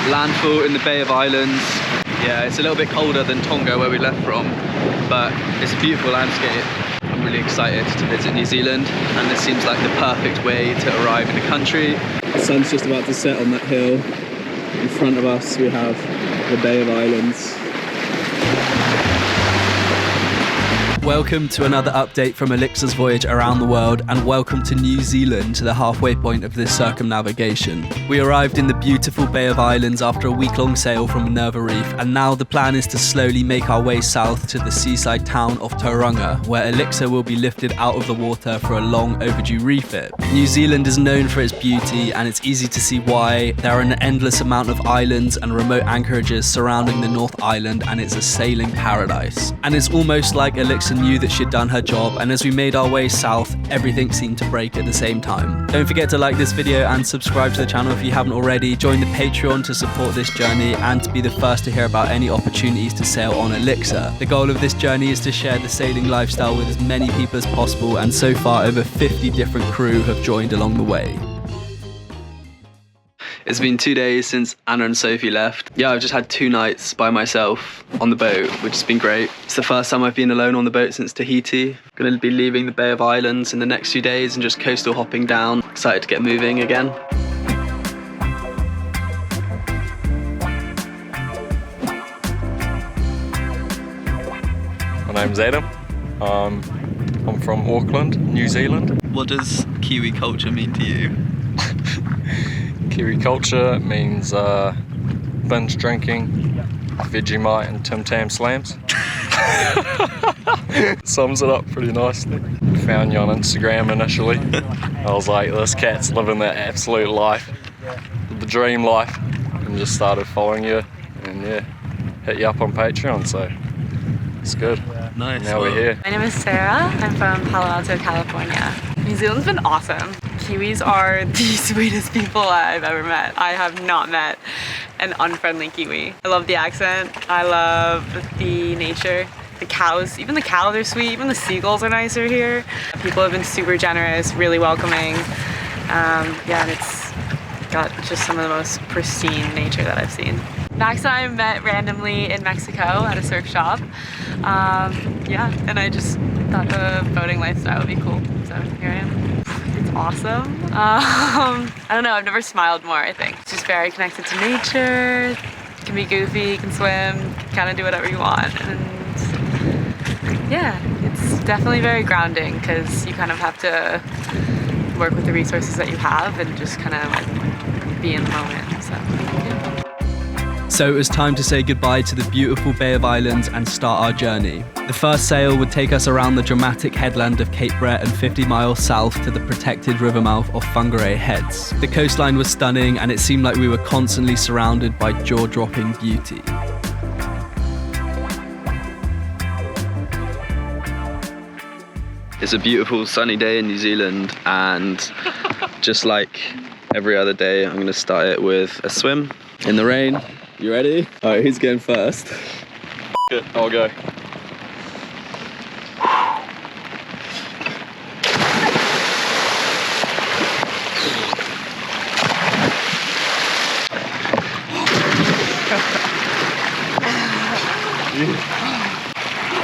landfall in the Bay of Islands. Yeah, it's a little bit colder than Tonga where we left from, but it's a beautiful landscape. I'm really excited to visit New Zealand, and this seems like the perfect way to arrive in the country. The sun's just about to set on that hill. In front of us we have the Bay of Islands. Welcome to another update from Elixir's voyage around the world, and welcome to New Zealand, to the halfway point of this circumnavigation. We arrived in the beautiful Bay of Islands after a week-long sail from Minerva Reef, and now the plan is to slowly make our way south to the seaside town of Tauranga, where Elixir will be lifted out of the water for a long overdue refit. New Zealand is known for its beauty, and it's easy to see why. There are an endless amount of islands and remote anchorages surrounding the North Island, and it's a sailing paradise. And it's almost like Elixir knew that she'd done her job, and as we made our way south, everything seemed to break at the same time. Don't forget to like this video and subscribe to the channel if you haven't already. Join the Patreon to support this journey and to be the first to hear about any opportunities to sail on Elixir. The goal of this journey is to share the sailing lifestyle with as many people as possible, and so far over 50 different crew have joined along the way. It's been 2 days since Anna and Sophie left. Yeah, I've just had 2 nights by myself on the boat, which has been great. It's the first time I've been alone on the boat since Tahiti. Going to be leaving the Bay of Islands in the next few days and just coastal hopping down. Excited to get moving again. My name's Adam. I'm from Auckland, New Zealand. What does Kiwi culture mean to you? Kiwi culture means binge drinking, Vegemite and Tim Tam slams. Sums it up pretty nicely. Found you on Instagram initially. I was like, this cat's living that absolute life, the dream life, and just started following you, and yeah, hit you up on Patreon, so it's good. Nice. Now we're here. My name is Sarah. I'm from Palo Alto, California. New Zealand's been awesome. Kiwis are the sweetest people I've ever met. I have not met an unfriendly Kiwi. I love the accent. I love the nature. The cows, even the cows are sweet. Even the seagulls are nicer here. People have been super generous, really welcoming. Yeah, and it's got just some of the most pristine nature that I've seen. Max and I met randomly in Mexico at a surf shop. Yeah, and I just thought the boating lifestyle would be cool, so here I am. It's awesome. I don't know, I've never smiled more, I think. It's just very connected to nature. You can be goofy, you can swim, you can kind of do whatever you want. And yeah, it's definitely very grounding because you kind of have to work with the resources that you have and just kind of like be in the moment, so yeah. So it was time to say goodbye to the beautiful Bay of Islands and start our journey. The first sail would take us around the dramatic headland of Cape Brett and 50 miles south to the protected river mouth of Whangarei Heads. The coastline was stunning, and it seemed like we were constantly surrounded by jaw-dropping beauty. It's a beautiful sunny day in New Zealand, and just like every other day, I'm going to start it with a swim in the rain. You ready? All right, who's going first? Good, I'll go.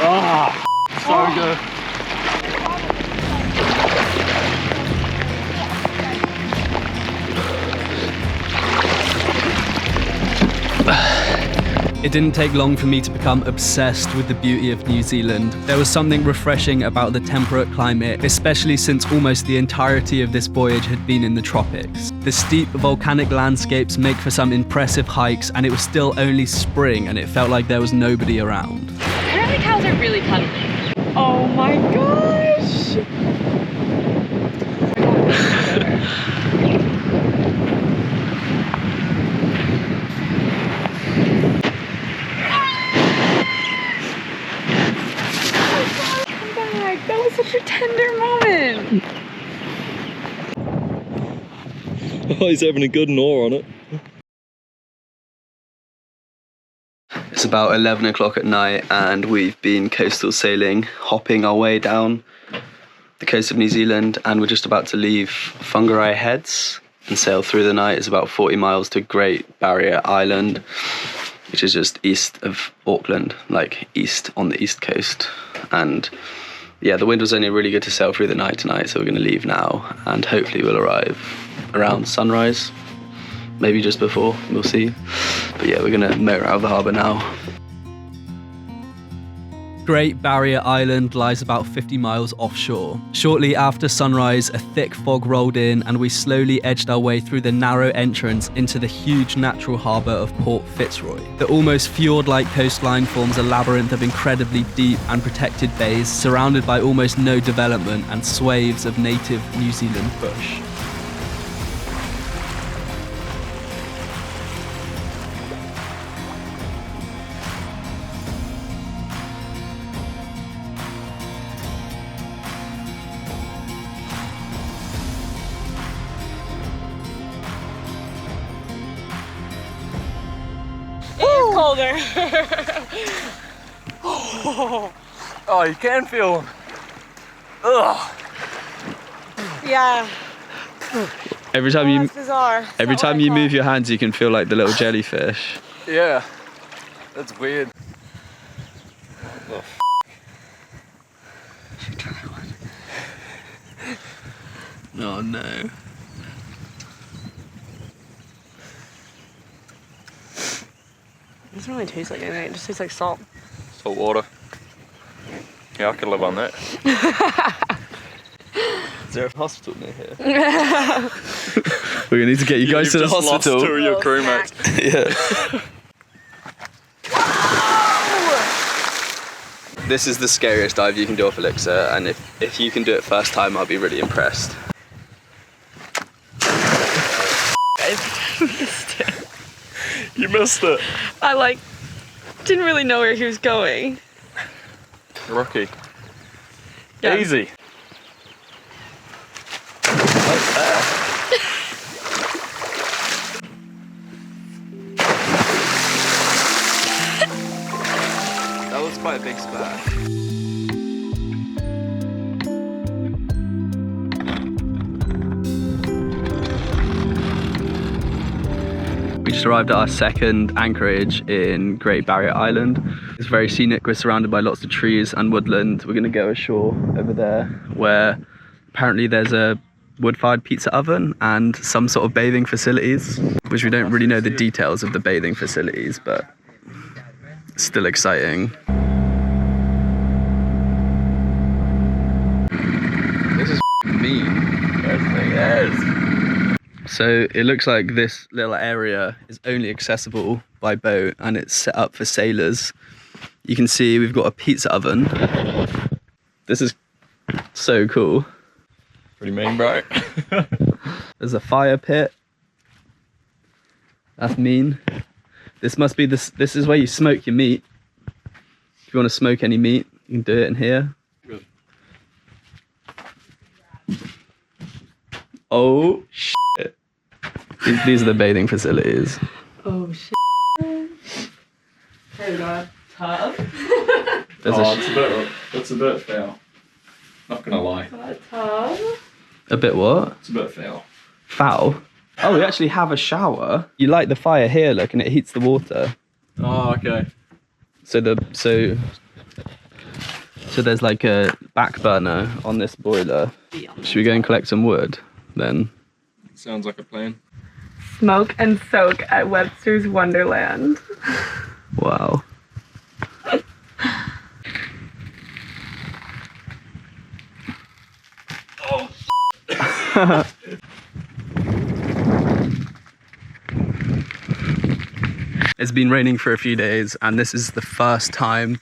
Ah, so good. It didn't take long for me to become obsessed with the beauty of New Zealand. There was something refreshing about the temperate climate, especially since almost the entirety of this voyage had been in the tropics. The steep volcanic landscapes make for some impressive hikes, and it was still only spring, and it felt like there was nobody around. Apparently cows are really cuddly. Oh my gosh! That was such a tender moment. Oh, he's having a good gnaw on it. It's about 11 o'clock at night, and we've been coastal sailing, hopping our way down the coast of New Zealand, and we're just about to leave Whangarei Heads. and sail through the night. It's about 40 miles to Great Barrier Island, which is just east of Auckland, like east on the east coast. And yeah, the wind was only really good to sail through the night tonight, so we're going to leave now and hopefully we'll arrive around sunrise, maybe just before, we'll see. But yeah, we're going to motor out of the harbour now. Great Barrier Island lies about 50 miles offshore. Shortly after sunrise, a thick fog rolled in and we slowly edged our way through the narrow entrance into the huge natural harbour of Port Fitzroy. The almost fjord-like coastline forms a labyrinth of incredibly deep and protected bays surrounded by almost no development and swathes of native New Zealand bush. Colder. Oh, you can feel them. Ugh. Yeah. Every time That's bizarre. every time you move your hands, you can feel like the little jellyfish. Yeah, that's weird. Oh, Oh no. It doesn't really taste like anything, it just tastes like salt. salt water. Yeah, I could live on that. Is there a hospital near here? We're gonna need to get you guys to the hospital. Lost two of your crewmates. Yeah. This is the scariest dive you can do off Elixir, and if you can do it first time, I'll be really impressed. You missed it. I didn't really know where he was going. Rookie. Yeah. Easy. That was quite a big splash. We just arrived at our second anchorage in Great Barrier Island. It's very scenic, we're surrounded by lots of trees and woodland. We're gonna go ashore over there where apparently there's a wood-fired pizza oven and some sort of bathing facilities, which we don't really know the details of the bathing facilities, but it's still exciting. This is mean. Yes. So it looks like this little area is only accessible by boat and it's set up for sailors. You can see we've got a pizza oven. This is so cool. Pretty mean, bro. There's a fire pit. That's mean. This must be this is where you smoke your meat. If you want to smoke any meat, you can do it in here. Good. Oh shit. These are the bathing facilities. Oh shit. Hey, we got a tub. It's a bit foul. Not gonna lie. Got a tub. A bit what? It's a bit foul. Foul? Oh, we actually have a shower. You light the fire here, look, and it heats the water. Oh, okay. So there's like a back burner on this boiler. Should we go and collect some wood then? Sounds like a plan. Smoke and soak at Webster's Wonderland. Wow. It's been raining for a few days and this is the first time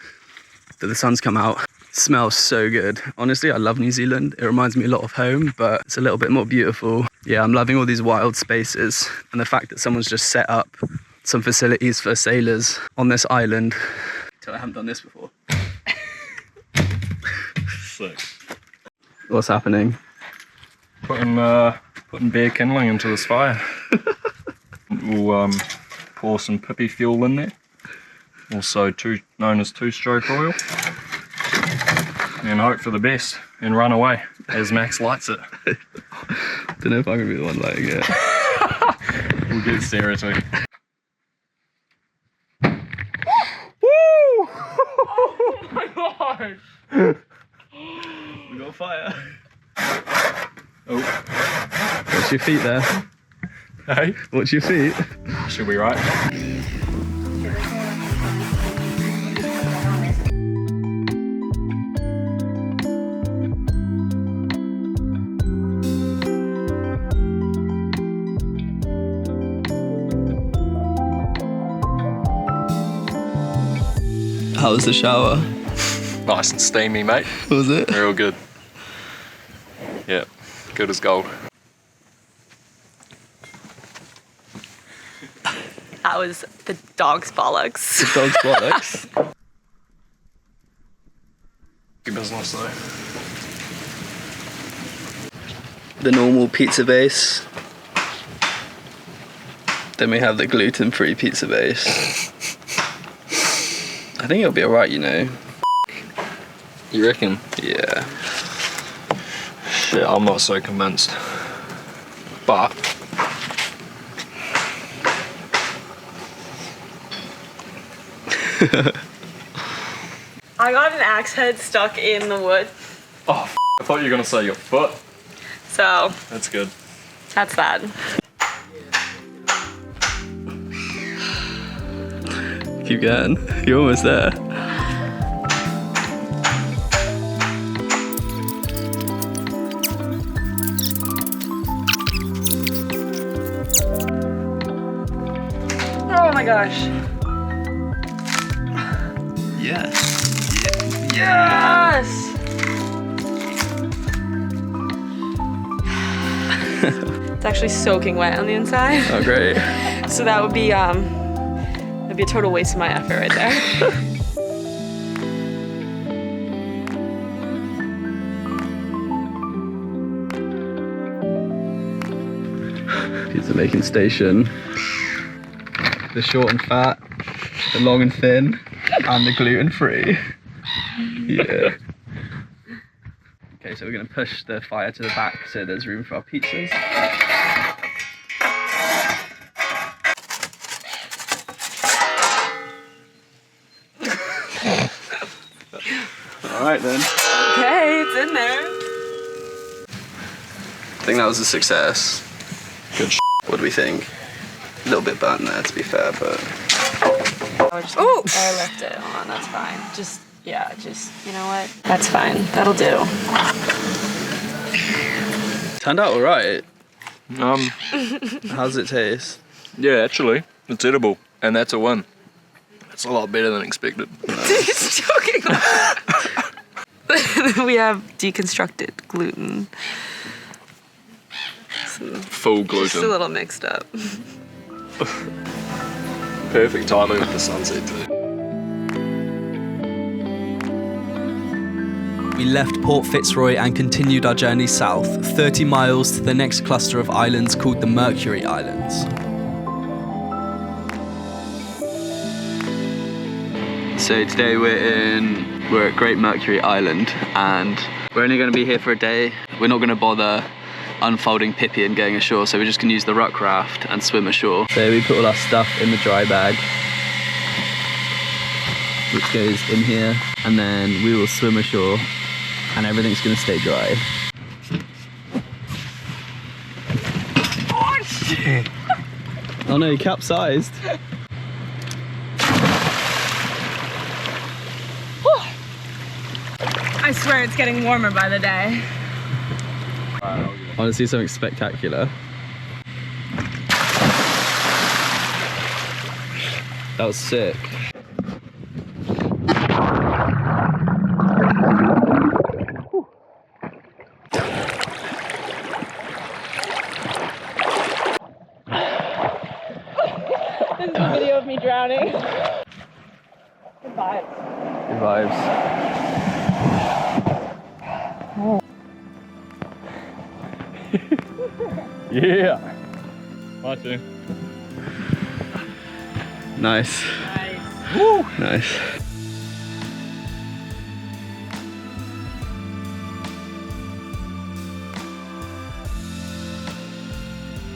that the sun's come out. It smells so good. Honestly, I love New Zealand. It reminds me a lot of home, but it's a little bit more beautiful. Yeah, I'm loving all these wild spaces and the fact that someone's just set up some facilities for sailors on this island. I haven't done this before. Sick. What's happening? Putting beer kindling into this fire. We'll pour some pippy fuel in there. Also known as two-stroke oil. And hope for the best and run away as Max lights it. Don't know if I'm gonna be the one lighting it. We'll get Sarah too. Woo! Oh my god! We got fire. Oh. What's your feet there? Hey? What's your feet? Should we right? How was the shower? Nice and steamy, mate. Was it? Real good. Yeah, good as gold. That was the dog's bollocks. The dog's bollocks. Good business though. The normal pizza base. Then we have the gluten-free pizza base. I think it'll be alright, you know. You reckon? Yeah. Shit, I'm not so convinced. But I got an axe head stuck in the wood, oh, I thought you were gonna say your foot. so That's good. that's that. Keep going. You're almost there. Oh my gosh. Yes. Yes! It's actually soaking wet on the inside. Oh, great. So that would be a total waste of my effort right there. Pizza making station. The short and fat, the long and thin, and the gluten-free. Yeah. Okay, so we're gonna push the fire to the back so there's room for our pizzas. Alright then. Okay, it's in there. I think that was a success. Good sh**. What do we think? A little bit burnt there, to be fair, but... I'll just airlift it. Hold on, that's fine. Just, you know what? That's fine. That'll do. Turned out alright. How does it taste? Yeah, actually, it's edible, and that's a win. It's a lot better than expected. He's joking. We have deconstructed gluten. Full gluten. Just a little mixed up. Perfect timing with the sunset too. We left Port Fitzroy and continued our journey south, 30 miles to the next cluster of islands called the Mercury Islands. So today we're at Great Mercury Island and we're only going to be here for a day. We're not going to bother unfolding Pippi and going ashore, so we're just going to use the ruck raft and swim ashore. So we put all our stuff in the dry bag, which goes in here, and then we will swim ashore and everything's going to stay dry. Oh shit! Oh no, you capsized. I swear it's getting warmer by the day. I want to see something spectacular. That was sick. This is a video of me drowning. Good vibes. Good vibes. Yeah! Watching. Nice. Nice. Woo! Nice.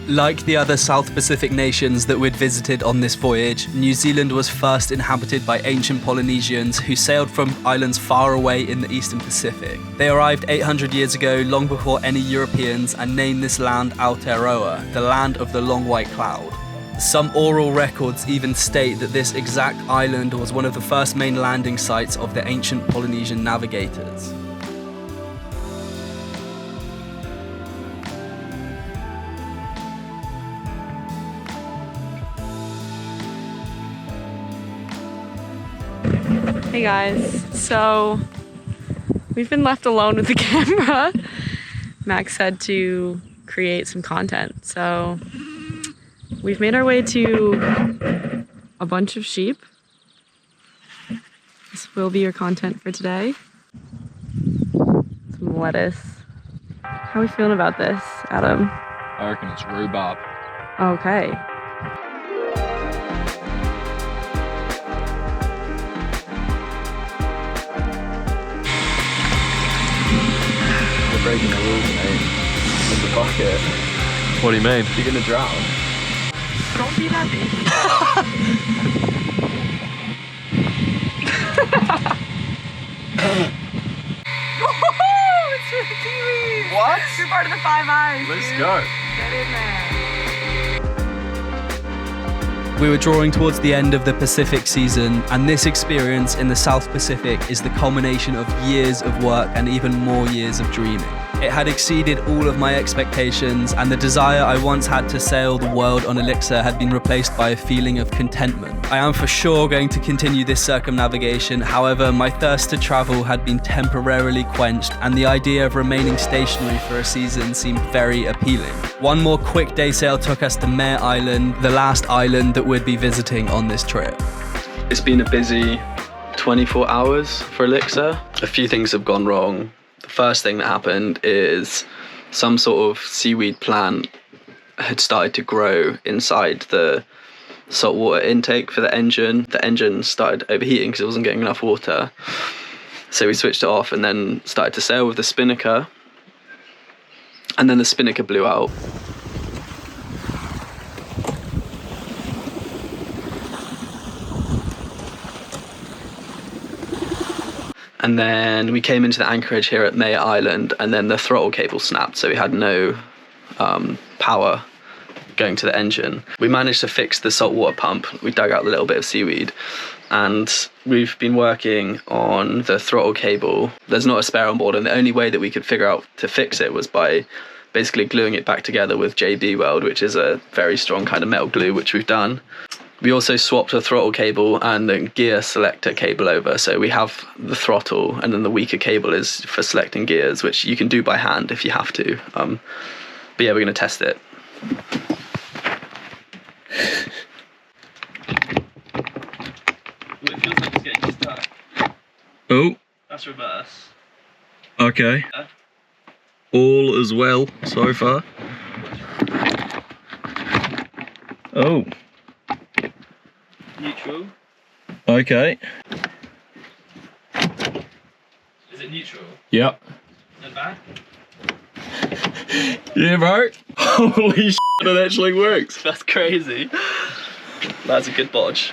Like the other South Pacific nations that we'd visited on this voyage, New Zealand was first inhabited by ancient Polynesians who sailed from islands far away in the eastern Pacific. They arrived 800 years ago, long before any Europeans, and named this land Aotearoa, the land of the long white cloud. Some oral records even state that this exact island was one of the first main landing sites of the ancient Polynesian navigators. Hey guys, so we've been left alone with the camera. Max said to create some content, so we've made our way to a bunch of sheep. This will be your content for today. Some lettuce. How are we feeling about this, Adam? I reckon it's rhubarb. Okay. Breaking the rules, mate. With the bucket. What do you mean? You're gonna drown. Don't be that baby. It's for the kiwis. What? You're part of the Five Eyes. Let's dude. go. Get in there. We were drawing towards the end of the Pacific season, and this experience in the South Pacific is the culmination of years of work and even more years of dreaming. It had exceeded all of my expectations, and the desire I once had to sail the world on Elixir had been replaced by a feeling of contentment. I am for sure going to continue this circumnavigation, however, my thirst to travel had been temporarily quenched, and the idea of remaining stationary for a season seemed very appealing. One more quick day sail took us to Mercury Island, the last island that we'd be visiting on this trip. It's been a busy 24 hours for Elixir. A few things have gone wrong. The first thing that happened is some sort of seaweed plant had started to grow inside the saltwater intake for the engine. The engine started overheating because it wasn't getting enough water. So we switched it off and then started to sail with the spinnaker. And then the spinnaker blew out. And then we came into the anchorage here at Mercury Island, and then the throttle cable snapped, so we had no power going to the engine. We managed to fix the saltwater pump. We dug out a little bit of seaweed, and we've been working on the throttle cable. There's not a spare on board, and the only way that we could figure out to fix it was by basically gluing it back together with JB Weld, which is a very strong kind of metal glue, which we've done. We also swapped the throttle cable and the gear selector cable over. So we have the throttle, and then the weaker cable is for selecting gears, which you can do by hand if you have to. But yeah, we're going to test it. It feels like it's getting stuck. Oh. That's reverse. Okay. All as well so far. Oh. Neutral. Okay. Is it neutral? Yep. Is it bad? Yeah, bro. Holy shit, it actually works. That's crazy. That's a good bodge.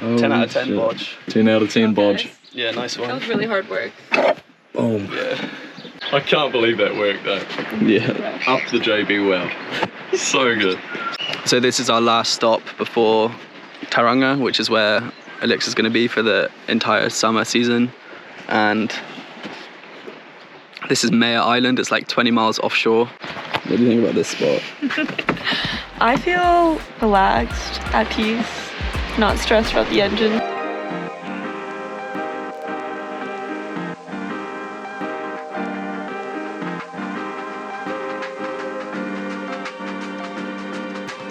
Oh, 10 out of 10 shit. bodge. 10 out of 10 bodge. Yeah, nice That one. was really hard work. Boom. Yeah. I can't believe that worked though. Yeah. Up the JB Weld. So good. So this is our last stop before Tauranga, which is where Elixir's going to be for the entire summer season. And this is Mercury Island. It's like 20 miles offshore. What do you think about this spot? I feel relaxed, at peace, not stressed about the engine.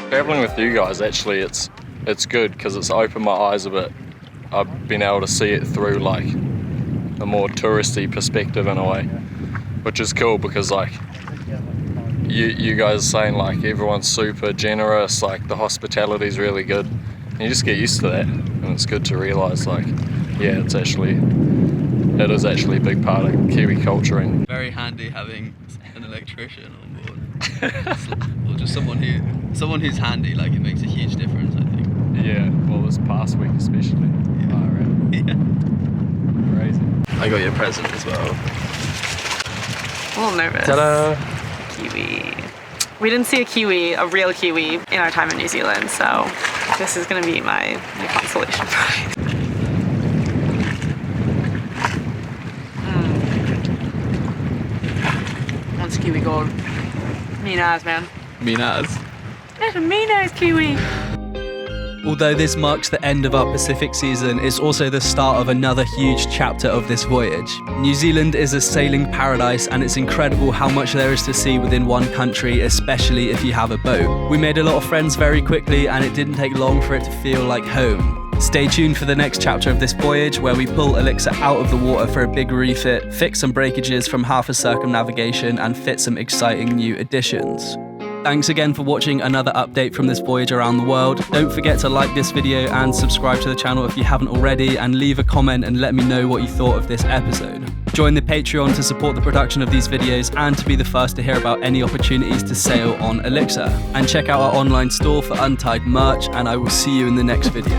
Traveling with you guys, actually, it's good because it's opened my eyes a bit. I've been able to see it through like a more touristy perspective in a way, which is cool because like you guys are saying like everyone's super generous, like the hospitality's really good, and you just get used to that, and it's good to realise like yeah, it is actually a big part of Kiwi culture. And Very handy having an electrician on board. just someone who's handy. Like, it makes a huge difference, I think. Yeah, well, this past week especially. Yeah. Crazy. I got you a present as well. A little nervous. Ta-da! Kiwi. We didn't see a real kiwi in our time in New Zealand, so this is gonna be my consolation prize. That's kiwi gold. Mean ass, man. Mean as. That's a mean ass kiwi. Although this marks the end of our Pacific season, it's also the start of another huge chapter of this voyage. New Zealand is a sailing paradise, and it's incredible how much there is to see within one country, especially if you have a boat. We made a lot of friends very quickly, and it didn't take long for it to feel like home. Stay tuned for the next chapter of this voyage, where we pull Elixir out of the water for a big refit, fix some breakages from half a circumnavigation, and fit some exciting new additions. Thanks again for watching another update from this voyage around the world. Don't forget to like this video and subscribe to the channel if you haven't already, and leave a comment and let me know what you thought of this episode. Join the Patreon to support the production of these videos and to be the first to hear about any opportunities to sail on Elixir. And check out our online store for untied merch, and I will see you in the next video.